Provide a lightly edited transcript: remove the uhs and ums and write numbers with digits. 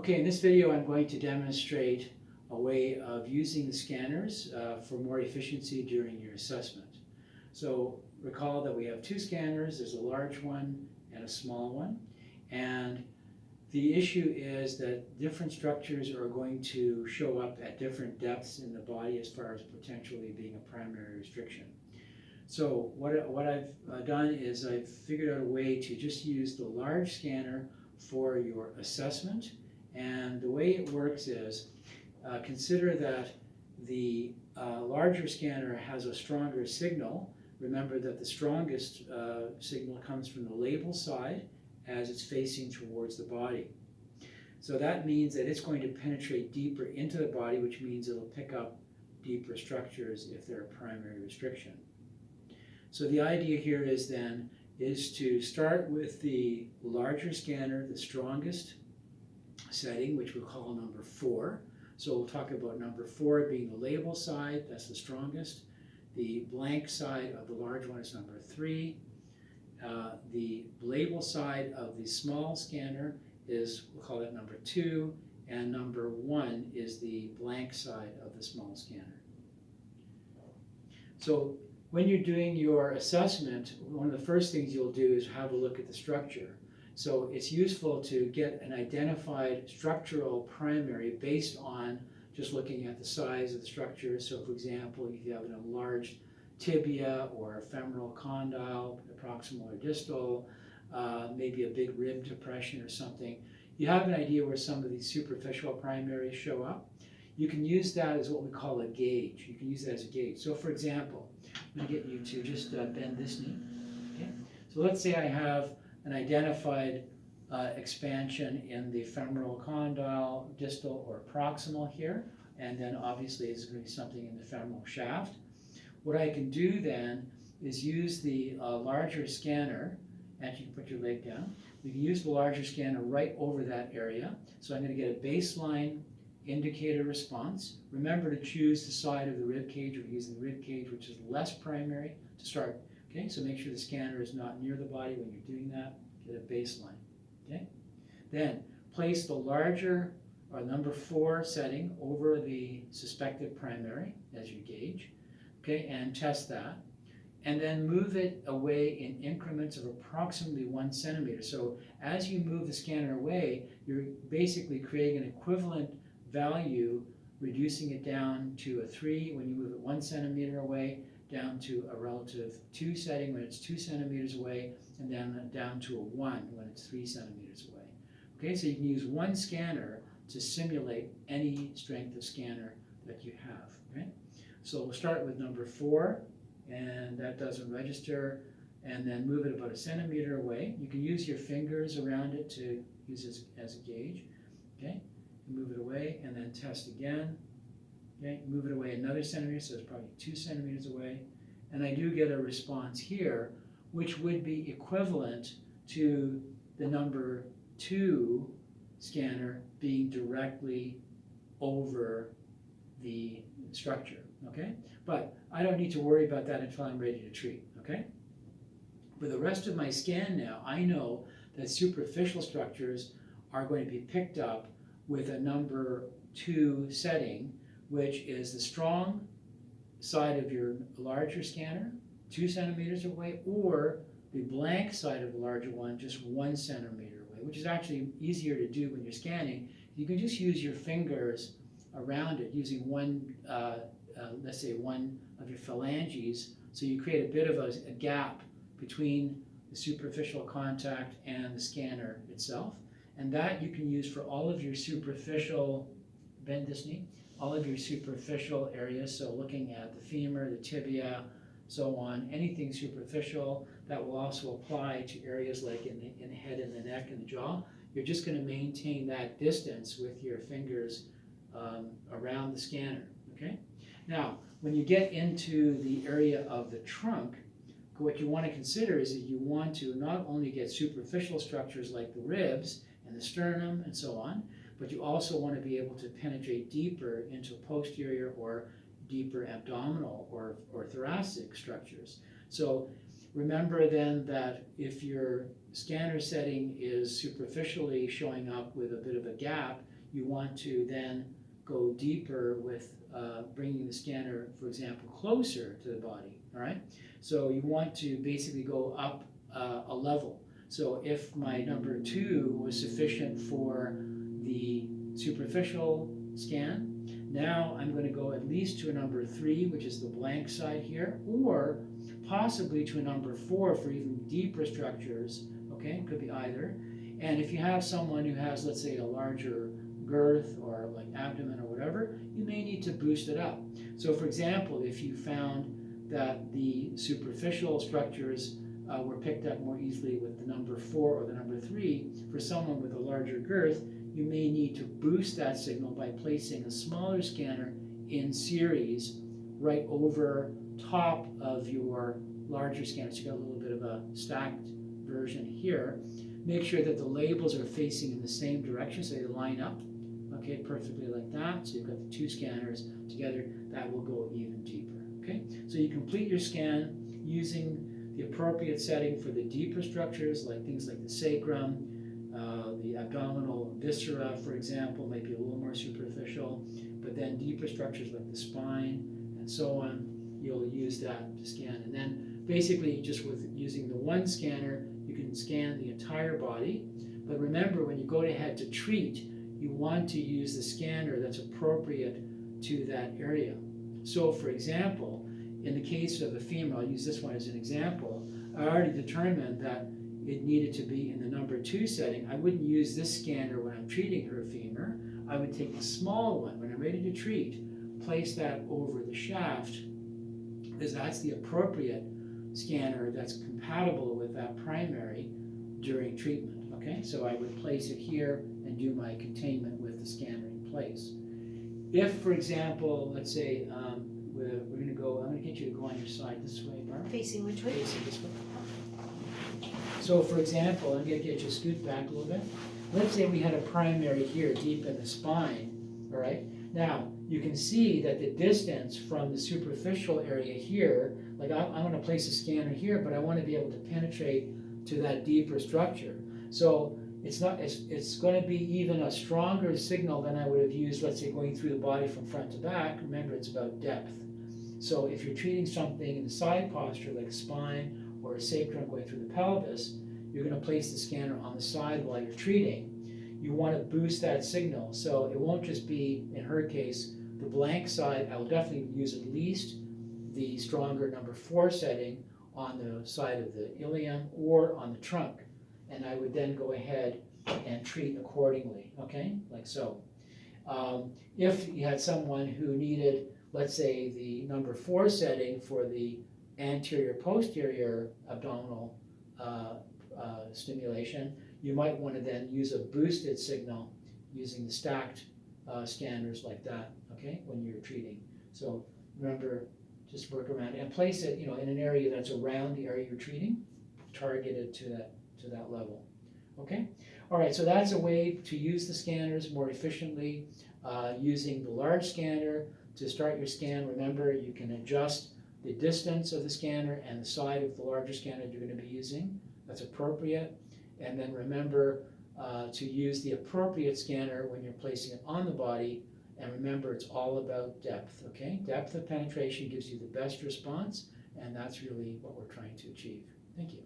Okay, in this video I'm going to demonstrate a way of using the scanners for more efficiency during your assessment. So recall that we have two scanners, there's a large one and a small one, and the issue is that different structures are going to show up at different depths in the body as far as potentially being a primary restriction. So what I've done is I've figured out a way to just use the large scanner for your assessment. And the way it works is, consider that the larger scanner has a stronger signal. Remember that the strongest signal comes from the label side as it's facing towards the body. So that means that it's going to penetrate deeper into the body, which means it'll pick up deeper structures if they're a primary restriction. So the idea here is to start with the larger scanner, the strongest setting, which we'll call number 4. So we'll talk about number 4 being the label side, that's the strongest. The blank side of the large one is number 3. The label side of the small scanner is, we'll call that number 2, and number 1 is the blank side of the small scanner. So when you're doing your assessment, one of the first things you'll do is have a look at the structure. So it's useful to get an identified structural primary based on just looking at the size of the structure. So for example, if you have an enlarged tibia or femoral condyle, proximal or distal, maybe a big rib depression or something, you have an idea where some of these superficial primaries show up. You can use that as what we call a gauge. You can use that as a gauge. So for example, I'm going to get you to just bend this knee. Okay? So let's say I have an identified expansion in the femoral condyle, distal, or proximal here, and then obviously there's going to be something in the femoral shaft. What I can do then is use the larger scanner, and you can put your leg down. We can use the larger scanner right over that area. So I'm going to get a baseline indicator response. Remember to choose the side of the rib cage. We're using the rib cage, which is less primary to start. Okay, so make sure the scanner is not near the body when you're doing that. Get a baseline. Okay, then place the larger or number 4 setting over the suspected primary as you gauge. Okay, and test that. And then move it away in increments of approximately 1 centimeter. So as you move the scanner away, you're basically creating an equivalent value, reducing it down to a 3 when you move it 1 centimeter away, down to a relative 2 setting when it's 2 centimeters away, and then down to a 1 when it's 3 centimeters away. Okay, so you can use one scanner to simulate any strength of scanner that you have. Okay? So we'll start with number 4, and that doesn't register, and then move it about a centimeter away. You can use your fingers around it to use as a gauge. Okay? Move it away and then test again. Okay, move it away another centimeter, so it's probably 2 centimeters away. And I do get a response here, which would be equivalent to the number 2 scanner being directly over the structure, okay? But I don't need to worry about that until I'm ready to treat, okay? For the rest of my scan now, I know that superficial structures are going to be picked up with a number 2 setting, which is the strong side of your larger scanner, 2 centimeters away, or the blank side of the larger one, just 1 centimeter away, which is actually easier to do when you're scanning. You can just use your fingers around it using one, let's say one of your phalanges, so you create a bit of a gap between the superficial contact and the scanner itself. And that you can use for all of your superficial, bend this knee, all of your superficial areas. So looking at the femur, the tibia, so on, anything superficial. That will also apply to areas like in the head and the neck and the jaw. You're just going to maintain that distance with your fingers around the scanner, okay? Now, when you get into the area of the trunk, what you want to consider is that you want to not only get superficial structures like the ribs and the sternum and so on, but you also want to be able to penetrate deeper into posterior or deeper abdominal or thoracic structures. So remember then that if your scanner setting is superficially showing up with a bit of a gap, you want to then go deeper with bringing the scanner, for example, closer to the body, all right? So you want to basically go up a level. So if my number 2 was sufficient for the superficial scan, now I'm going to go at least to a number 3, which is the blank side here, or possibly to a number 4 for even deeper structures, okay? It could be either. And if you have someone who has, let's say, a larger girth or like abdomen or whatever, you may need to boost it up. So for example, if you found that the superficial structures were picked up more easily with the number 4 or the number 3, for someone with a larger girth, you may need to boost that signal by placing a smaller scanner in series right over top of your larger scanner. So you got a little bit of a stacked version here. Make sure that the labels are facing in the same direction so they line up, okay, perfectly like that. So you've got the 2 scanners together. That will go even deeper, okay? So you complete your scan using the appropriate setting for the deeper structures, like things like the sacrum, the abdominal viscera, for example, might be a little more superficial, but then deeper structures like the spine and so on, you'll use that to scan. And then basically just with using the 1 scanner, you can scan the entire body. But remember, when you go ahead to treat, you want to use the scanner that's appropriate to that area. So for example, in the case of a femur, I'll use this one as an example, I already determined that it needed to be in the number 2 setting. I wouldn't use this scanner when I'm treating her femur. I would take the small one when I'm ready to treat, place that over the shaft, because that's the appropriate scanner that's compatible with that primary during treatment, okay? So I would place it here and do my containment with the scanner in place. If, for example, let's say we're going to go, I'm going to get you to go on your side this way, Barbara. Facing which way? Facing this way. So for example, I'm going to get you to scoot back a little bit. Let's say we had a primary here deep in the spine, all right? Now, you can see that the distance from the superficial area here, like I want to place a scanner here, but I want to be able to penetrate to that deeper structure. So it's going to be even a stronger signal than I would have used, let's say, going through the body from front to back. Remember, it's about depth. So if you're treating something in the side posture, like a spine or a sacrum going through the pelvis, you're going to place the scanner on the side while you're treating. You want to boost that signal. So it won't just be, in her case, the blank side. I'll definitely use at least the stronger number 4 setting on the side of the ilium or on the trunk. And I would then go ahead and treat accordingly, okay, like so. If you had someone who needed, let's say, the number 4 setting for the anterior-posterior abdominal stimulation, you might want to then use a boosted signal using the stacked scanners like that, okay, when you're treating. So remember, just work around it and place it, in an area that's around the area you're treating, targeted to that level. Okay? All right, so that's a way to use the scanners more efficiently, using the large scanner to start your scan. Remember, you can adjust the distance of the scanner and the side of the larger scanner you're going to be using. That's appropriate. And then remember to use the appropriate scanner when you're placing it on the body. And remember, it's all about depth, okay? Depth of penetration gives you the best response, and that's really what we're trying to achieve. Thank you.